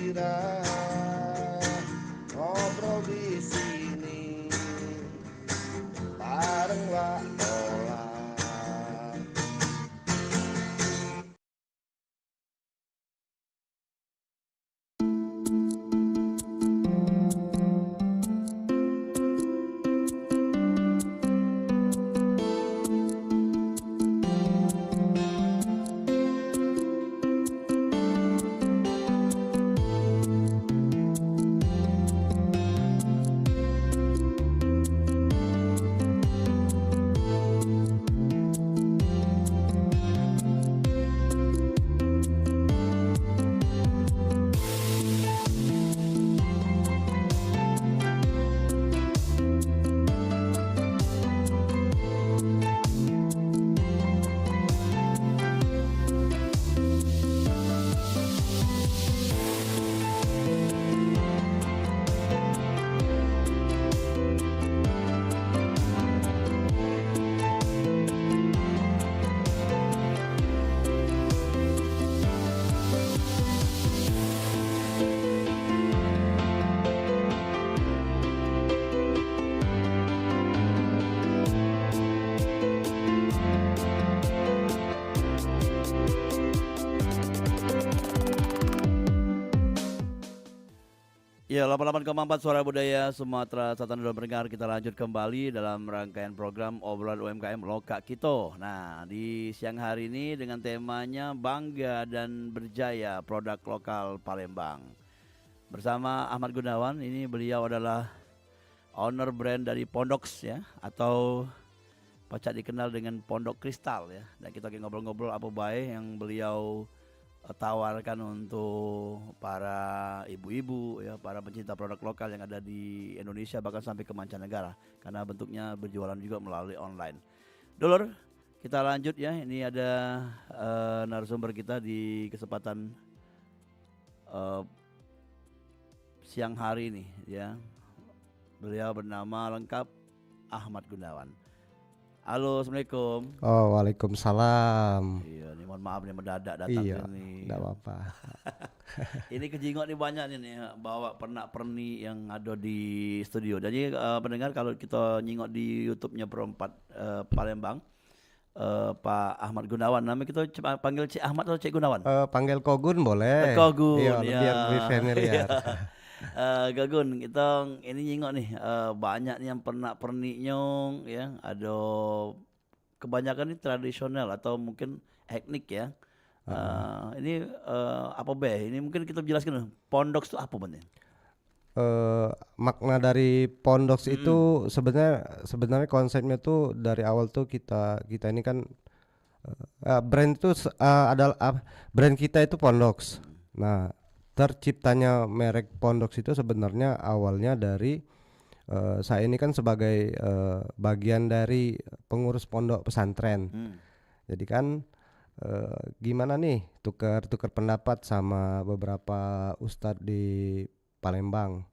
istirahat, ngobrol di sini bareng Wak Ola. Ya, 88,4 Suara Budaya Sumatera Selatan sudah mendengar. Kita lanjut kembali dalam rangkaian program obrolan UMKM Loka Kito. Nah, di siang hari ini dengan temanya Bangga dan Berjaya Produk Lokal Palembang. Bersama Ahmad Gunawan, ini beliau adalah owner brand dari Pondox ya, atau pacak dikenal dengan Pondok Kristal ya. Dan kita akan ngobrol-ngobrol apa baik yang beliau tawarkan untuk para ibu-ibu ya, para pencinta produk lokal yang ada di Indonesia bahkan sampai ke mancanegara, karena bentuknya berjualan juga melalui online. Dulur, kita lanjut ya. Ini ada narasumber kita di kesempatan siang hari ini ya. Beliau bernama lengkap Ahmad Gunawan. Halo, assalamualaikum. Oh, waalaikumsalam. Iya, nih mohon maaf nih mendadak datang Iya, ini. enggak apa-apa. Ini kejingot nih banyak nih bawa pernak-pernik yang ada di studio. Jadi pendengar, kalau kita nyingok di YouTube-nya Perempat Palembang, Pak Ahmad Gunawan, namanya kita panggil Cik Ahmad atau Cik Gunawan? Panggil Kogun boleh. Kogun, Iya, ya. biar lebih familiar. Gagun, kita ini nyingok nih banyak nih yang pernak-perniknya ya. Ada kebanyakan ini tradisional atau mungkin etnik ya. Ini apa be? Ini mungkin kita jelaskan Pondox itu apa bener? Makna dari Pondox itu sebenarnya konsepnya tuh dari awal tuh kita ini kan brand itu adalah brand kita itu Pondox. Nah, terciptanya merek Pondox itu sebenarnya awalnya dari saya ini kan sebagai bagian dari pengurus pondok pesantren. Jadi kan gimana nih tukar pendapat sama beberapa ustadz di Palembang.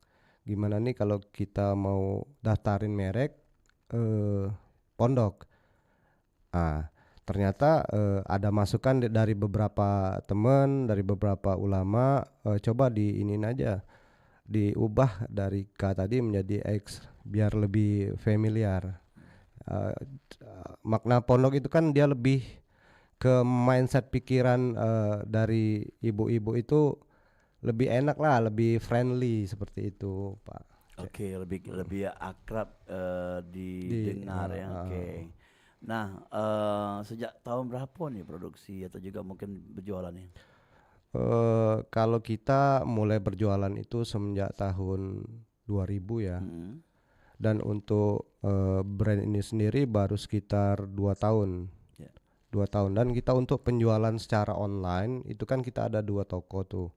Gimana nih kalau kita mau daftarin merek pondok. Ternyata ada masukan dari beberapa teman, dari beberapa ulama, coba diinin aja, diubah dari K tadi menjadi X biar lebih familiar. Makna pondok itu kan dia lebih ke mindset pikiran dari ibu-ibu itu lebih enak lah, lebih friendly seperti itu, Pak. Oke, lebih akrab didengar ya. Oke. Nah, sejak tahun berapa nih produksi atau juga mungkin berjualan nih? Kalau kita mulai berjualan itu semenjak tahun 2000 ya. Dan untuk brand ini sendiri baru sekitar 2 tahun. 2 tahun. Dan kita untuk penjualan secara online itu kan kita ada 2 toko tuh.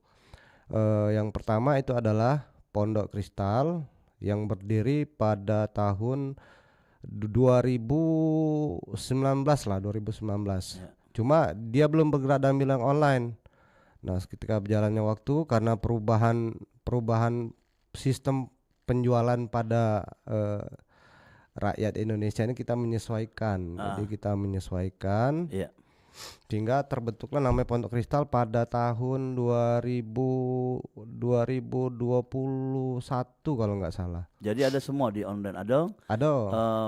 Yang pertama itu adalah Pondok Kristal yang berdiri pada tahun 2019 lah, 2019. Cuma dia belum bergerak dalam bidang online. Nah, ketika berjalannya waktu karena perubahan sistem penjualan pada rakyat Indonesia ini kita menyesuaikan. Jadi kita menyesuaikan. Sehingga terbentuklah namanya Pondok Kristal pada tahun 2021 kalau nggak salah. Jadi ada semua di online, ada Ada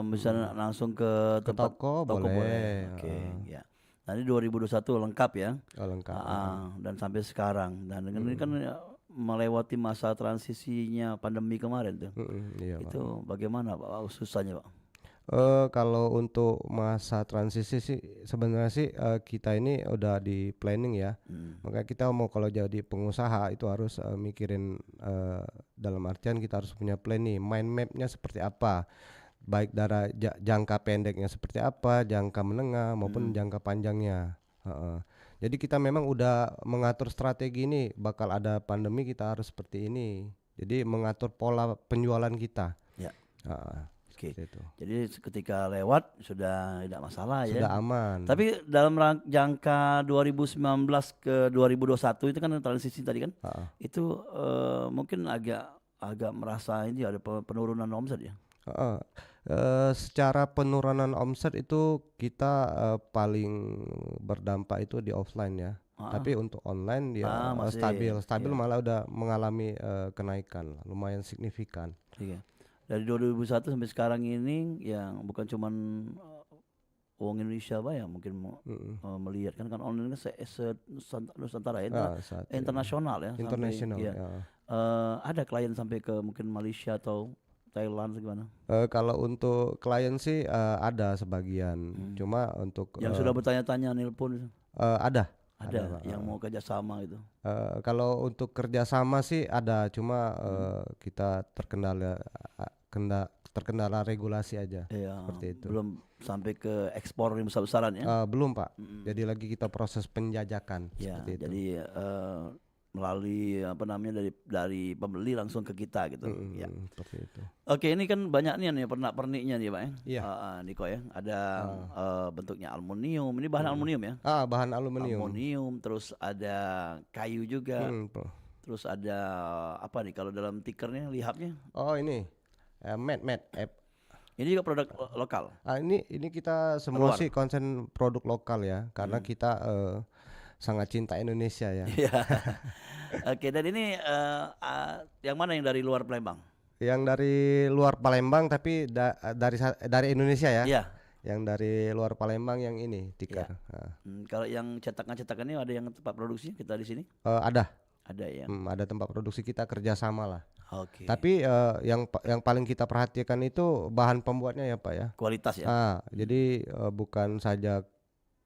misalnya langsung ke ke tempat toko toko boleh, boleh. Oke, ya. Nanti 2021 lengkap ya. lengkap. Dan sampai sekarang dan dengan ini kan melewati masa transisinya pandemi kemarin tuh. Iya, Pak. Itu bagaimana Pak susahnya Pak? Kalau untuk masa transisi sih sebenarnya sih kita ini udah di planning ya. Makanya kita mau kalau jadi pengusaha itu harus mikirin dalam artian kita harus punya plan nih, mind mapnya seperti apa, baik dari jangka pendeknya seperti apa, jangka menengah maupun jangka panjangnya. Heeh. Jadi kita memang udah mengatur strategi ini, bakal ada pandemi kita harus seperti ini. Jadi mengatur pola penjualan kita. Ya. Heeh. Oke. Seperti itu. Jadi ketika lewat sudah tidak masalah ya. Sudah aman. Tapi dalam jangka 2019 ke 2021 itu kan transisi tadi kan. Itu mungkin agak merasa ini ada penurunan omset ya. Secara penurunan omset itu kita paling berdampak itu di offline ya. Tapi untuk online dia masih, stabil malah udah mengalami kenaikan lumayan signifikan. Iya. Dari 2001 sampai sekarang ini yang bukan cuman uang Indonesia Pak ya mungkin melihat kan online kan Nusantara ya, internasional ya. Internasional. Sampai, ya. Ada klien sampai ke mungkin Malaysia atau Thailand gimana? Kalau untuk klien sih ada sebagian, cuma untuk yang sudah bertanya-tanya nelpon ada yang mau kerjasama itu. Kalau untuk kerjasama sih ada, cuma kita terkendala regulasi aja. Iya, seperti itu. Belum sampai ke ekspor yang besar-besaran ya? Belum Pak. Jadi lagi kita proses penjajakan. Ya, seperti itu. jadi melalui apa namanya dari pembeli langsung ke kita gitu. Ya. Seperti itu. Oke, ini kan banyak nih pernak-perniknya nih Pak ya. Iya. Niko ya. Ada bentuknya aluminium. Ini bahan aluminium ya? Bahan aluminium. Aluminium, terus ada kayu juga. Terus ada apa nih kalau dalam tikernya, lihabnya? Oh ini matte. Ini juga produk lokal. Ini kita semua sih konsen produk lokal ya, karena kita sangat cinta Indonesia ya. Oke, dan ini yang mana yang dari luar Palembang? Yang dari luar Palembang tapi dari Indonesia ya. Iya. Yang dari luar Palembang yang ini tikar. Kalau yang cetakan ini ada yang tempat produksi kita di sini? Ada. Ada ya. Ada tempat produksi kita kerjasama lah. Oke. Tapi yang paling kita perhatikan itu bahan pembuatnya ya Pak ya. Kualitas ya. Jadi bukan saja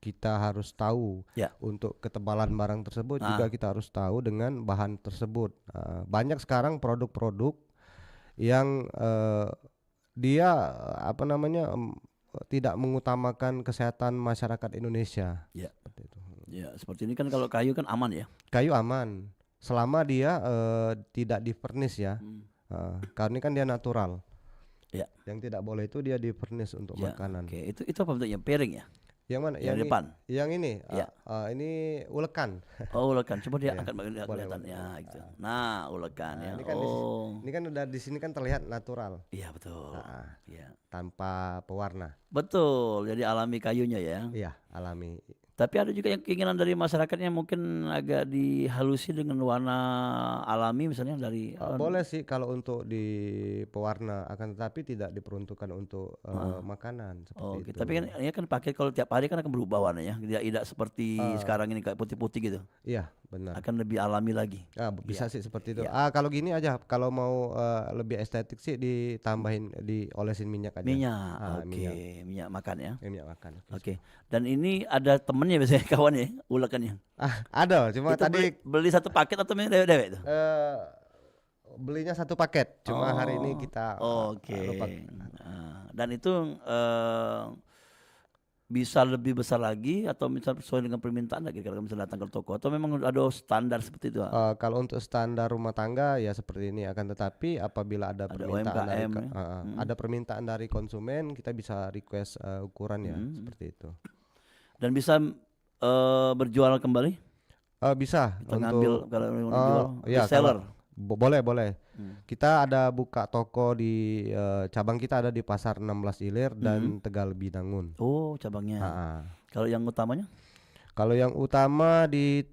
kita harus tahu untuk ketebalan barang tersebut, juga kita harus tahu dengan bahan tersebut. Banyak sekarang produk-produk yang dia apa namanya tidak mengutamakan kesehatan masyarakat Indonesia. Ya. Seperti itu. Ya, seperti ini kan kalau kayu kan aman ya. Kayu aman selama dia tidak di-furnish ya. Karena kan dia natural. Ya. Yang tidak boleh itu dia di-furnish untuk makanan. Oke, itu apa bentuknya? Piring ya? Yang mana? Yang depan. Yang ini. Ini ulekan. Oh, ulekan. Coba dia angkat kelihatan ya gitu. Nah, ulekan ya. Ini kan udah di sini kan terlihat natural. Iya, betul. Iya. Tanpa pewarna. Betul. Jadi alami kayunya ya. Iya, alami. Tapi ada juga yang keinginan dari masyarakatnya mungkin agak dihalusi dengan warna alami misalnya dari boleh sih kalau untuk di pewarna, akan tetapi tidak diperuntukkan untuk makanan seperti itu. Tapi kan ini kan pakai kalau tiap hari kan akan berubah warnanya, tidak seperti sekarang ini kayak putih-putih gitu. Iya, benar. Akan lebih alami lagi. Bisa sih seperti itu. Kalau gini aja, kalau mau lebih estetik sih diolesin minyak aja. Minyak makan ya. Minyak makan. Oke. Dan ini ada temennya biasanya kawan ya, ulekannya. Ada, cuma itu tadi beli satu paket atau dewek itu? Belinya satu paket, cuma hari ini kita lupa. Dan itu bisa lebih besar lagi atau misal sesuai dengan permintaan lagi kalau misalnya datang ke toko, atau memang ada standar seperti itu? Kalau untuk standar rumah tangga ya seperti ini, akan tetapi apabila ada permintaan ada permintaan dari konsumen, kita bisa request ukuran ya seperti itu. Dan bisa berjual kembali? Bisa. Kita ngambil kalau mau dijual, reseller. Boleh. Kita ada buka toko di cabang kita ada di Pasar 16 Ilir dan Tegal Binangun. Oh, cabangnya. Kalau yang utamanya? Kalau yang utama di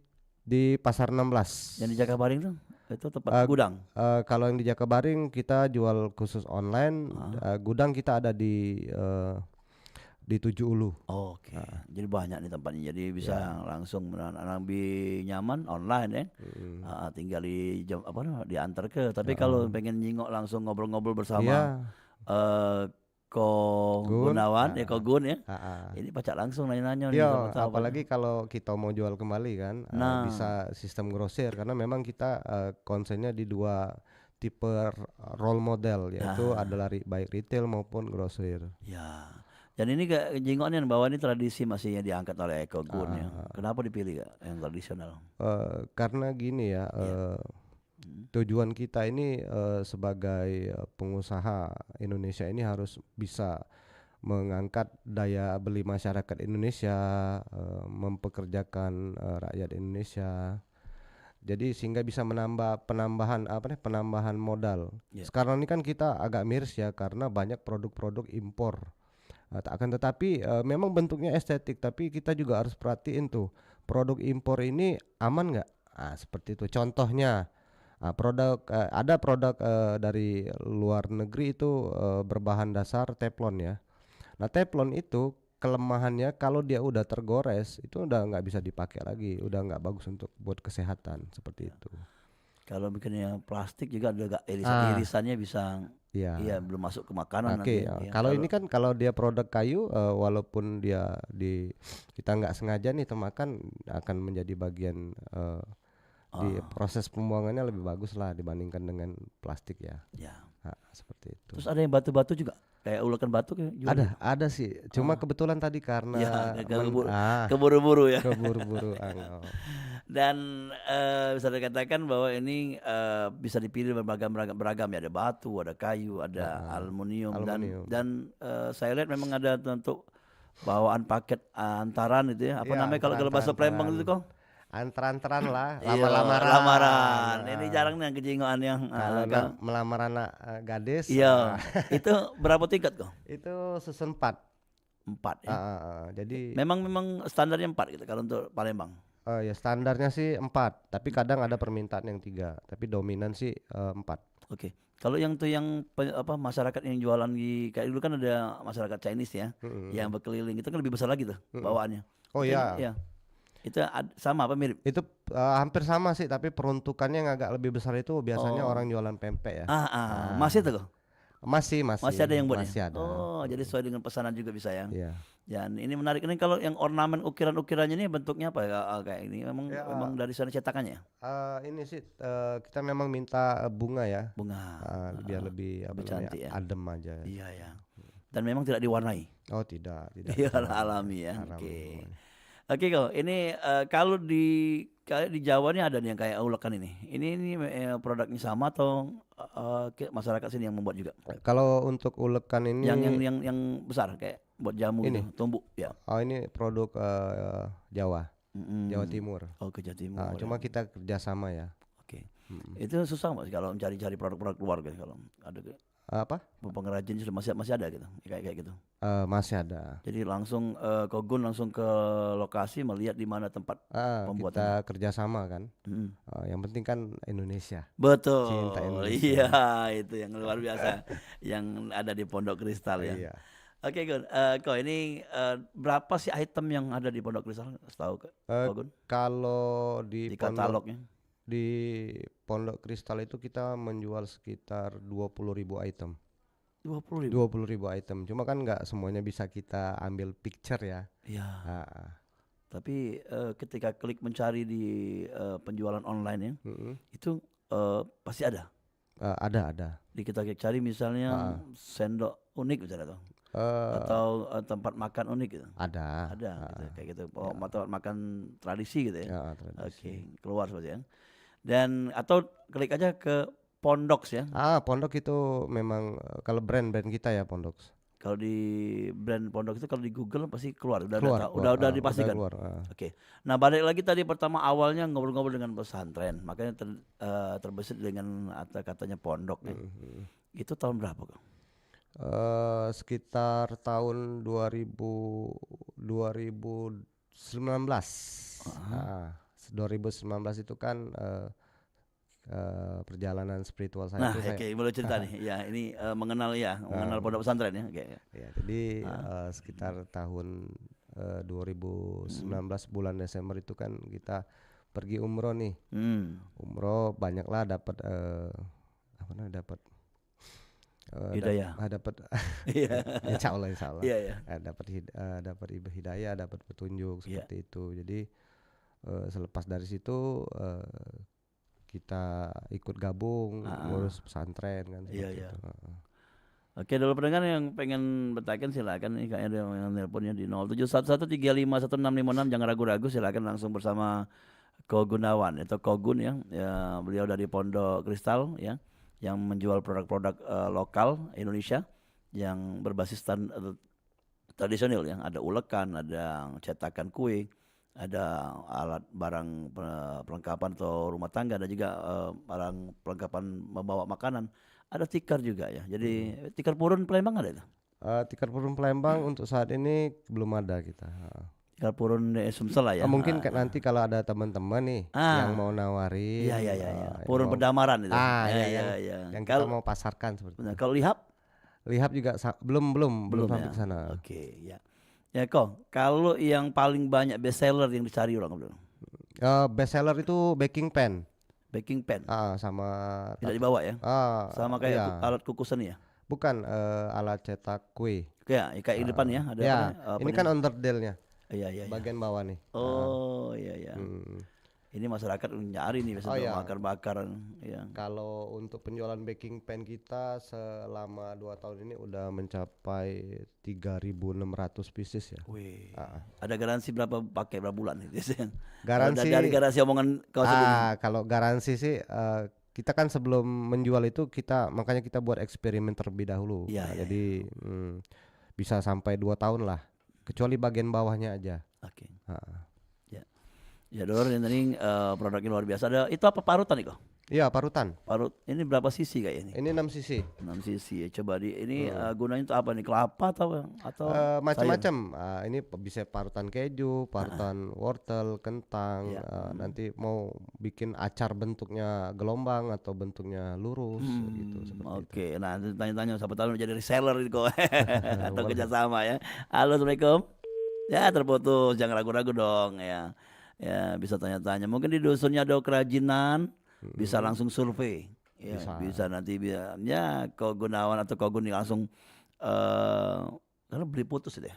Pasar 16. Yang di Jakabaring tuh itu tempat Eh, gudang. Kalau yang di Jakabaring kita jual khusus online, gudang kita ada di Tujuh Ulu. Oke, jadi banyak nih tempatnya. Jadi bisa Ya. langsung lebih nyaman online ya. Tinggal di jam apa namanya, diantar ke. Tapi kalau pengen nyingok langsung ngobrol-ngobrol bersama Iya, eh Ko Gun. Gunawan ya, Ko Gun ya. Ah, ah. Ini pacak langsung nanya-nanya nih siapa Iya, tahu apa. apalagi kalau kita mau jual kembali kan, Nah, bisa sistem grosir karena memang kita konsennya di dua tipe role model, yaitu nah, adalah baik retail maupun grosir. ya. Dan ini gak jingoknya bahwa ini tradisi masih yang diangkat oleh Ko Gun ya. Kenapa dipilih Kak yang tradisional? Karena gini ya, Iya. tujuan kita ini sebagai pengusaha Indonesia ini harus bisa mengangkat daya beli masyarakat Indonesia, mempekerjakan rakyat Indonesia. Jadi sehingga bisa menambah penambahan modal. Iya. Sekarang ini kan kita agak miris ya karena banyak produk-produk impor. Akan tetapi memang bentuknya estetik, tapi kita juga harus perhatiin tuh produk impor ini aman nggak? Seperti itu. Contohnya ada produk dari luar negeri itu berbahan dasar teflon ya. Nah, teflon itu kelemahannya kalau dia udah tergores itu udah nggak bisa dipakai lagi, udah nggak bagus untuk buat kesehatan seperti itu. Kalau bikinnya plastik juga ada Ah, irisannya bisa, iya. iya belum masuk ke makanan Oke, nanti ya. kalau ini kan kalau dia produk kayu, walaupun dia kita nggak sengaja nih termakan akan menjadi bagian di Ah, proses pembuangannya lebih bagus lah dibandingkan dengan plastik ya. ya. Seperti itu. Terus ada yang batu-batu juga, kayak ulekan batu kayak jual juga. Ada sih. Cuma kebetulan tadi karena Ya, keburu-buru ya. keburu-buru Dan bisa dikatakan bahwa ini bisa dipilih beragam ya, ada batu, ada kayu, ada aluminium, aluminium. dan saya lihat memang ada untuk bawaan paket antaran itu ya. Apa Iya, namanya kalau bahasa Palembang itu kok? Antaran lah, Iya, lamaran. lamaran. Ini jarang nih yang kejingoan yang Kalau melamar anak gadis, iya. Itu berapa tingkat kok? itu susun 4. 4 ya. Jadi Memang standarnya 4 gitu kalau untuk Palembang. ya standarnya sih 4, tapi kadang ada permintaan yang 3, tapi dominan sih 4. Oke. Kalau yang tuh yang masyarakat yang jualan di kayak dulu kan ada masyarakat Chinese ya, yang berkeliling itu kan lebih besar lagi tuh bawaannya. Oh Itu iya, ya. Itu sama apa mirip? itu hampir sama sih, tapi peruntukannya yang agak lebih besar itu biasanya Oh. orang jualan pempek ya. Masih tuh kok. Masih Masih ada yang buatnya. masih ada. Oh, jadi sesuai dengan pesanan juga bisa ya. Iya. Dan ini menarik ini kalau yang ornamen ukiran-ukirannya ini bentuknya apa ya kayak ini Ya, memang dari sana cetakannya. ini sih kita memang minta bunga ya, Bunga. biar lebih lebih cantik ya. adem aja. Iya ya. Dan memang tidak diwarnai. Oh tidak. Iya alami ya. Haram Oke. semuanya. Oke kok. Ini kalau di Jawa nih ada nih yang kayak ulekan ini. Ini produknya sama atau masyarakat sini yang membuat juga? Kalau untuk ulekan ini, Yang besar kayak buat jamu ini. gitu, tumbuk ya. Ini produk Jawa, Mm-mm. Jawa Timur. Oh ke Jawa Timur. Ya. Cuma kita kerjasama ya. Oke. Itu susah nggak sih kalau mencari-cari produk-produk luar gitu kalau ada Apa? pengrajin sudah masih ada gitu kayak gitu. Masih ada. Jadi langsung Kogun langsung ke lokasi melihat di mana tempat pembuatan. Kita kerjasama kan. Mm. Yang penting kan Indonesia. Betul. Cinta Indonesia. Iya, itu yang luar biasa yang ada di Pondok Kristal ya. Iya. Oke, Gun. Kok ini berapa sih item yang ada di Pondok Kristal? Setahu Kok Gun? Kalau Di katalognya. di Pondok Kristal itu kita menjual sekitar 20.000 item. 20.000. 20.000 item. Cuma kan nggak semuanya bisa kita ambil picture ya. Iya. Ah, Tapi ketika klik mencari di penjualan online ya, itu pasti ada. ada. Di kita cari misalnya sendok unik misalnya tuh. Atau tempat makan unik gitu. Ada. Ada gitu, kayak gitu. Tempat makan tradisi gitu ya. Ya, tradisi. Oke, keluar seperti ya. Dan atau klik aja ke Pondox ya. Pondok itu memang kalau brand kita ya Pondok. Kalau di brand Pondox itu kalau di Google pasti keluar. Keluar. Udah dipastikan. Keluar. Oke. Nah, balik lagi tadi pertama awalnya ngobrol-ngobrol dengan pesantren. Makanya terbesit dengan katanya pondok ya. Itu tahun berapa, Kang? Sekitar tahun 2000 2019. 2019 itu kan perjalanan spiritual saya Nah, itu oke, boleh cerita nih. Ya, ini mengenal pondok pesantren ya. Oke. ya jadi sekitar tahun 2019 bulan Desember itu kan kita pergi umroh nih. Umroh banyaklah dapat apa namanya, dapat Hidayah. dapat Iya. insya Allah Iya, iya. dapat hidayah, dapat petunjuk Iya. seperti itu. Jadi selepas dari situ kita ikut gabung ngurus pesantren kan Iya, seperti iya. itu. Oke, dulu pendengar yang pengen bertanya silakan nih, kayaknya ada yang nelponnya di 0711351656, jangan ragu-ragu, silakan langsung bersama Ko Gunawan atau Kogun ya. Beliau dari Pondok Kristal ya, yang menjual produk-produk lokal Indonesia yang berbasis tradisional ya. Ada ulekan, ada cetakan kue, ada alat barang perlengkapan atau rumah tangga, ada juga barang perlengkapan membawa makanan. Ada tikar juga ya. Jadi tikar purun Palembang ada itu. Tikar purun Palembang untuk saat ini belum ada kita. Tikar purun di Sumsel lah ya. Mungkin nanti kalau ada teman-teman nih yang mau nawarin, Iya, iya, iya. yang Purun mau- Pedamaran itu. yang kita mau pasarkan seperti Benar. itu. Kalau Lihap Lihat juga belum sampai ya. ke sana. Oke, ya. Ya kok, kalau yang paling banyak best seller yang dicari orang belum? Best seller itu baking pan. Baking pan. Sama Tidak dibawa ya? Sama kayak iya. alat kukusan ya? Bukan alat cetak kue. Kayak di depan ya, ada Ya, apa ini nih? kan underdealnya, Iya, iya, iya. bagian bawah nih. Oh, iya, iya. Ini masyarakat nyari nih biasanya iya. bakar-bakaran ya. Kalau untuk penjualan baking pan kita selama 2 tahun ini udah mencapai 3.600 pieces ya. Wih. Ada garansi pakai berapa bulan nih biasanya? Garansi Dari garansi omongan kau sebelum. kalau garansi sih kita kan sebelum menjual itu makanya kita buat eksperimen terlebih dahulu. Iya, iya, Jadi bisa sampai 2 tahun lah, kecuali bagian bawahnya aja. Oke. Ya Dor, ini produknya luar biasa. Ada itu apa parutan nih kok? Iya, parutan. Parut ini berapa sisi kayak ini? Ini 6 sisi. 6 sisi. Coba ini gunanya itu apa nih? Kelapa atau Macam-macam. Ini bisa parutan keju, parutan wortel, kentang. Nanti mau bikin acar bentuknya gelombang atau bentuknya lurus gitu seperti itu. Oke, nah tanya-tanya siapa tahu jadi reseller itu kok atau kerjasama ya. Halo, Assalamualaikum. Ya terputus, jangan ragu-ragu dong ya. Ya bisa tanya-tanya. Mungkin di dusunnya ada kerajinan, bisa langsung survei. Ya, bisa nanti ya Ko Gunawan atau Ko Guni langsung karena beli putus itu ya.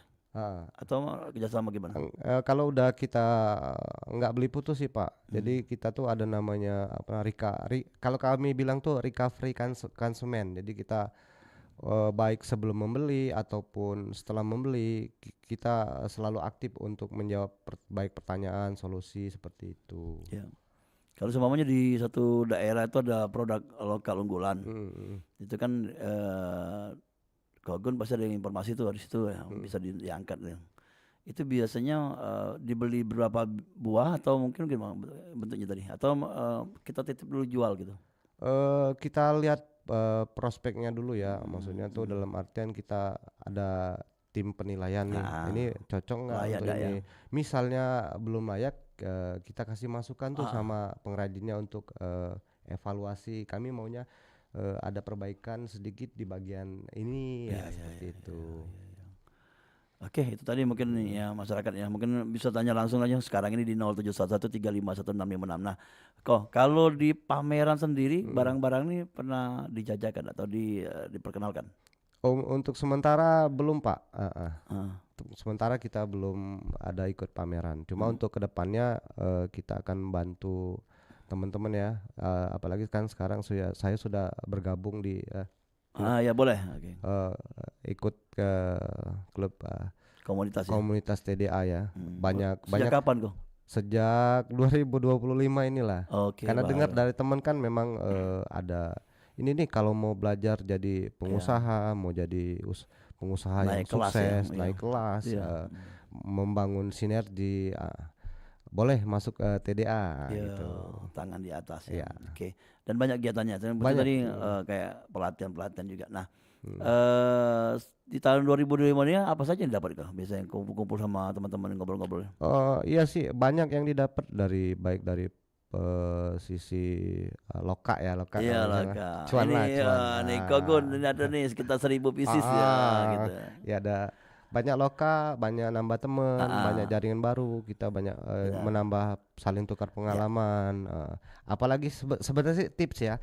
Atau kerjasama gimana? Kalau udah kita nggak beli putus sih Pak. Jadi kita tuh ada namanya kalau kami bilang tuh recovery konsumen. Jadi kita baik sebelum membeli ataupun setelah membeli kita selalu aktif untuk menjawab baik pertanyaan, solusi seperti itu. Ya. Kalau semuanya di satu daerah itu ada produk lokal unggulan, itu kan Kogun pasti ada informasi tuh di situ ya, bisa diangkat ya. Itu biasanya dibeli berapa buah atau mungkin gimana bentuknya tadi? Atau kita titip dulu jual gitu? Kita lihat prospeknya dulu ya, maksudnya tuh dalam artian kita ada tim penilaian nih, ini cocok nggak untuk ini. Misalnya belum layak, kita kasih masukan tuh sama pengrajinnya untuk evaluasi. Kami maunya ada perbaikan sedikit di bagian ini seperti itu. Oke, itu tadi mungkin ya masyarakat ya mungkin bisa tanya langsung aja sekarang ini di 0711351656. Nah, kok kalau di pameran sendiri barang-barang ini pernah dijajakan atau diperkenalkan? Untuk sementara belum Pak. Untuk sementara kita belum ada ikut pameran. Cuma untuk kedepannya kita akan bantu teman-teman ya. Apalagi kan sekarang saya sudah bergabung di ya boleh. Ikut ke klub komunitas TDA ya. Banyak kapan kok? Sejak 2025 inilah. Karena dengar dari teman kan memang ada ini nih kalau mau belajar jadi pengusaha, mau jadi pengusaha yang sukses, naik kelas, membangun sinergi, boleh masuk ke TDA gitu. Tangan di atas ya. Oke. Dan banyak kegiatannya. Tadi kayak pelatihan juga. Nah, Di tahun 2025 ini apa saja yang didapat kah? Biasanya kumpul-kumpul sama teman-teman ngobrol-ngobrol. Iya sih banyak yang didapat dari baik dari sisi loka ya loka Iya kalau lah misalnya kak. cuan Ini lah cuan. nih Kogun ini ada nih sekitar 1.000 pieces ya gitu. Ya ada banyak loka, banyak nambah teman, banyak Ah, jaringan baru, kita banyak benar. menambah saling tukar Ya. pengalaman. Apalagi sebenarnya sih tips ya.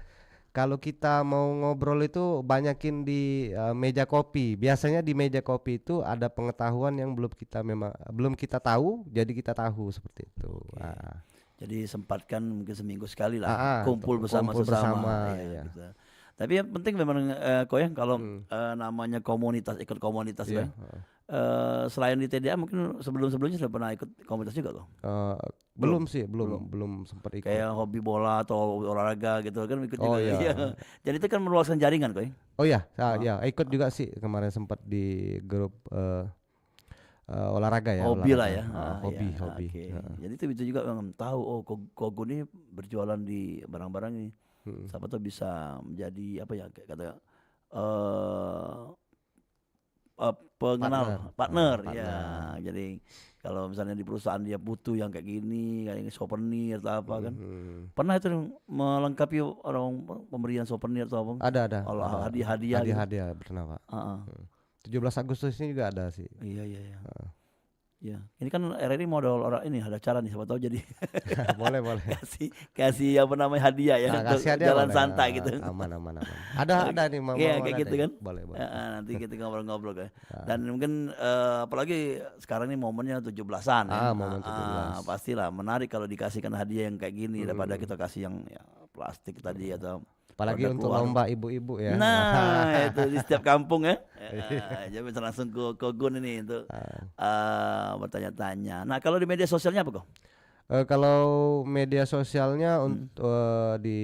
Kalau kita mau ngobrol itu banyakin di meja kopi. Biasanya di meja kopi itu ada pengetahuan yang belum kita tahu, jadi kita tahu seperti itu. Oke. Jadi sempatkan mungkin seminggu sekali lah Untuk kumpul kumpul bersama-sesama bersama, ya ya. gitu. Tapi yang penting memang Koyang kalau Hmm, namanya komunitas ikut komunitas iya. Koyang. Selain di TDA mungkin sebelum-sebelumnya sudah pernah ikut komunitas juga kok. Eh, Belum. belum sih, Belum. belum sempat ikut. Kayak hobi bola atau olahraga gitu kan ikut Oh juga. Iya. ya, Jadi itu kan meluaskan jaringan Koyang. oh ya, Ah, ya ikut juga sih kemarin sempat di grup olahraga ya, hobi lah olahraga. ya. Ya, Hobi. oke. Jadi itu bisa juga memang tahu oh Kogo ini berjualan di barang-barang ini. Mm, Siapa tuh bisa menjadi apa ya kayak kata eh pengenal partner ya. partner. Jadi kalau misalnya di perusahaan dia butuh yang kayak gini, kayak souvenir atau apa kan. Mhm. Pernah itu melengkapi orang pemberian souvenir atau apa? Ada, Kalau ada. hadiah-hadiah gitu. Hadiah pernah Pak. Heeh. 17 Agustus ini juga ada sih. Iya. Ya, ini kan RRI modal orang ini ada acara nih siapa tahu jadi Boleh. kasih apa namanya hadiah ya Nah, untuk kasih hadiah jalan boleh. santai gitu. Aman. Ada nih mau Iya mau kayak ada gitu nih. kan. Boleh. Nanti kita ngobrol-ngobrol kan. Nah, Dan mungkin apalagi sekarang ini momennya 17-an ya. momen 17. Pastilah menarik kalau dikasihkan hadiah yang kayak gini daripada kita kasih yang ya, plastik tadi atau Apalagi produk untuk luar. lomba ibu-ibu ya. Nah, itu di setiap kampung ya. Jadi bisa langsung ke Gun ini untuk bertanya-tanya. Nah, kalau di media sosialnya apa kok? Kalau media sosialnya untuk di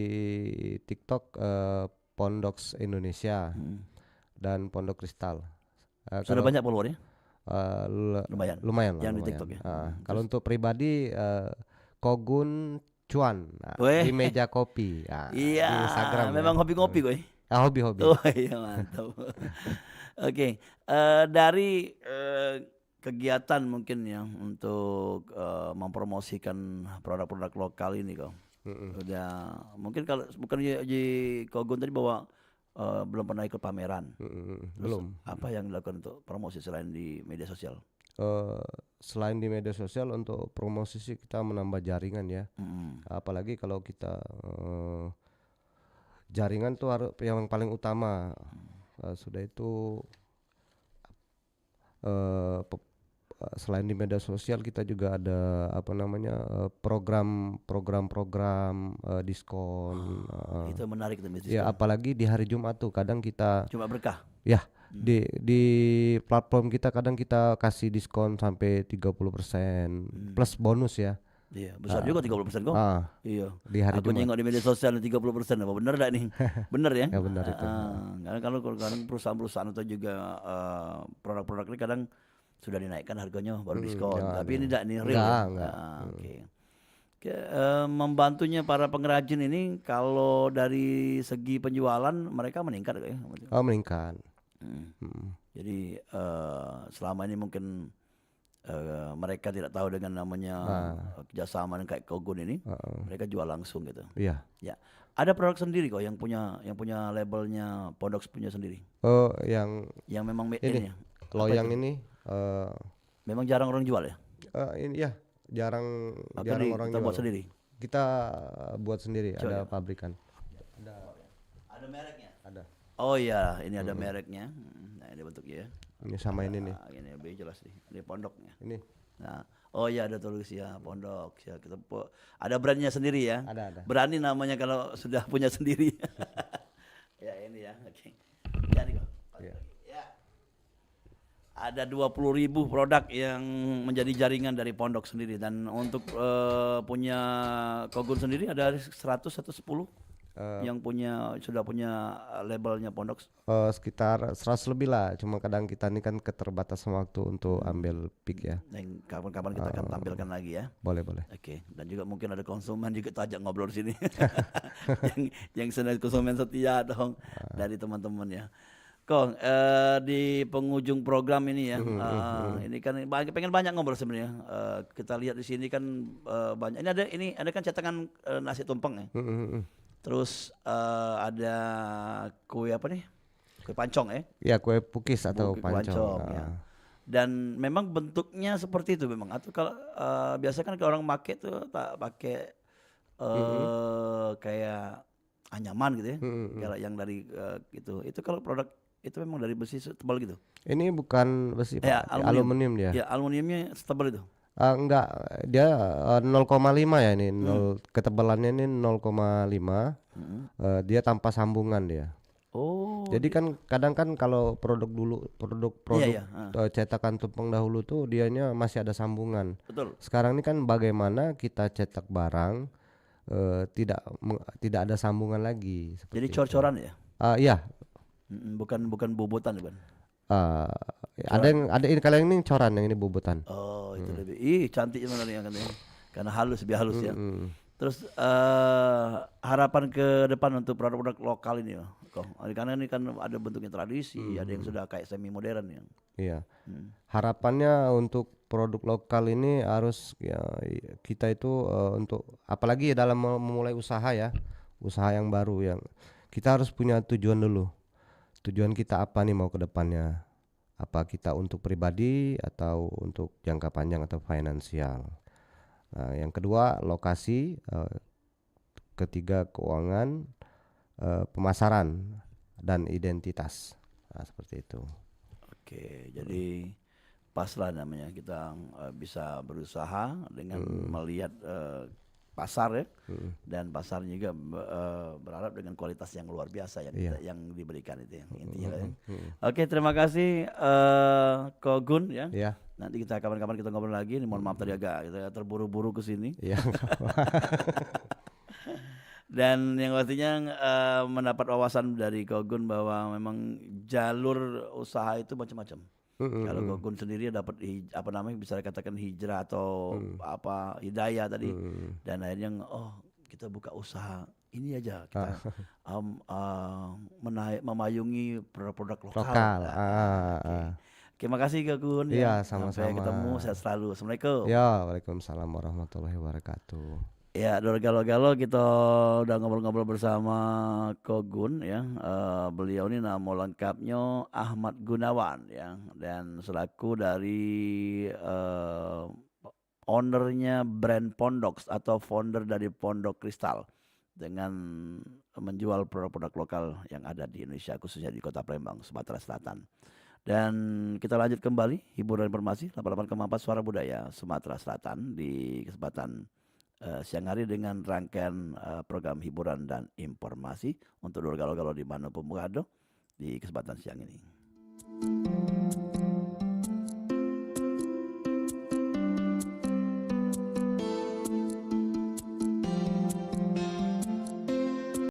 TikTok Pondoks Indonesia dan Pondok Kristal. Sudah banyak followernya? Lumayan lah. Yang di lumayan. TikTok ya. Kalau untuk pribadi Kogun Cuan Weh. di meja kopi di Iya, Instagram memang ya. hobi ngopi gue. Hobi. Oh iya mantap. Oke, dari kegiatan mungkin ya untuk mempromosikan produk-produk lokal ini kok. Udah mungkin kalau bukan di Kogun tadi bahwa belum pernah ikut pameran. Terus Belum. apa yang dilakukan untuk promosi selain di media sosial? Selain di media sosial untuk promosi sih kita menambah jaringan ya. Apalagi kalau kita jaringan tuh harus yang paling utama. Sudah itu selain di media sosial kita juga ada apa namanya program diskon. Itu menarik tuh bisnis. Ya apalagi di hari Jumat tuh kadang kita Cuma berkah. ya di platform kita kadang kita kasih diskon sampai 30% plus bonus ya. Iya, besar juga 30% kok. Iya. Di hari Aku Jumat. nengok di media sosial 30%, apa bener enggak nih? Bener ya? Ya benar itu. Karena kalau kadang perusahaan-perusahaan atau juga produk-produk ini kadang sudah dinaikkan harganya baru diskon. ya, Tapi ini enggak nih real. Enggak. Oke. Membantunya para pengrajin ini kalau dari segi penjualan mereka meningkat ya? Meningkat. Jadi selama ini mungkin mereka tidak tahu dengan namanya kerjasama dengan kayak Kogun ini, mereka jual langsung gitu. Iya. Ya, ada produk sendiri kok yang punya labelnya Pondoks punya sendiri. Yang memang made ini in ya. loyang ini Memang jarang orang jual ya. ini ya jarang Maka orang kita jual. buat sendiri. Kita buat sendiri, Coba ada ya. pabrikan. Ada mereknya. Ada. Oh iya, ini ada mereknya. Nah, ini bentuknya ya. Ini sama ini nih. Ini lebih jelas nih. Ini pondoknya. Ini Nah, oh iya ada tulis ya pondok ya kita ada brandnya sendiri ya. ada. Berani namanya kalau sudah punya sendiri. Ya ini ya, oke. Jadi kok. Iya. Ya. Ada 20.000 produk yang menjadi jaringan dari pondok sendiri dan untuk punya Kogun sendiri ada 100 atau 10 yang sudah punya labelnya pondok. Sekitar 100 lebih lah, cuma kadang kita ini kan keterbatasan waktu untuk ambil pick ya. Dan kapan-kapan kita akan tampilkan lagi ya. Boleh. Oke, dan juga mungkin ada konsumen juga kita ajak ngobrol di sini. yang konsumen setia dong dari teman-teman ya. Kong, di penghujung program ini ya, ini kan pengen banyak ngobrol sebenarnya. Kita lihat di sini kan banyak. Ini ada kan cetakan nasi tumpeng ya. Terus ada kue apa nih? Kue pancong ya. Ya, kue pukis atau Kue pancong. pancong ya. Dan memang bentuknya seperti itu memang. Atau kalau biasa kan kalau orang pakai tuh tak pakai kayak anyaman gitu ya. Kalau yang dari gitu. Itu kalau produk itu memang dari besi tebal gitu. Ini bukan besi Ya, Pak, aluminium dia. Ya, aluminiumnya setebal itu. Enggak, dia 0,5 ya ini, ketebalannya ini 0,5. Dia tanpa sambungan dia. Oh, Jadi kan kadang kan kalau produk iya. cetakan tumpeng dahulu tuh dianya masih ada sambungan. Betul. Sekarang ini kan bagaimana kita cetak barang tidak ada sambungan lagi Jadi seperti itu. cor-coran ya? Iya. Bukan bobotan kan? Ada ini kalau yang ini coran, yang ini bobotan. Oh, itu lebih. Cantik sebenarnya katanya. Karena halus, lebih halus ya. Terus harapan ke depan untuk produk-produk lokal ini ya, Kong. Karena ini kan ada bentuknya tradisi, ada yang sudah kayak semi modern ya. Iya. Harapannya untuk produk lokal ini harus ya, kita itu untuk apalagi dalam memulai usaha ya, usaha yang baru yang kita harus punya tujuan dulu. Tujuan kita apa nih mau ke depannya? Apa kita untuk pribadi atau untuk jangka panjang atau finansial? Nah, yang kedua lokasi, ketiga keuangan, pemasaran dan identitas. Nah, seperti itu. Oke, jadi pas lah namanya kita bisa berusaha dengan melihat pasar ya, dan pasarnya juga berharap dengan kualitas yang luar biasa yang diberikan itu yang intinya kan. Oke, terima kasih Ko Gun ya. Iya. Nanti kita kapan-kapan kita ngobrol lagi. Mohon maaf tadi agak kita terburu-buru ke sini. Iya. Dan yang pastinya mendapat wawasan dari Ko Gun bahwa memang jalur usaha itu macam-macam. Kalau Gogun sendiri dapat apa namanya bisa dikatakan hijrah atau apa hidayah tadi, dan akhirnya kita buka usaha ini aja kita memayungi produk-produk lokal. Oke, makasih Gogun Iya, ya. sama-sama. Sampai ketemu, sehat selalu. Assalamualaikum. Ya, waalaikumsalam warahmatullahi wabarakatuh. Ya, Galo-Galo kita udah ngobrol-ngobrol bersama Kogun ya. Beliau ini nama lengkapnya Ahmad Gunawan ya, dan selaku dari ownernya brand Pondox atau founder dari Pondok Kristal dengan menjual produk-produk lokal yang ada di Indonesia khususnya di Kota Palembang, Sumatera Selatan. Dan kita lanjut kembali hiburan informasi 88,4 Suara Budaya Sumatera Selatan di kesempatan siang hari dengan rangkaian program hiburan dan informasi untuk Galo-Galo di mana pun berada di kesempatan siang ini.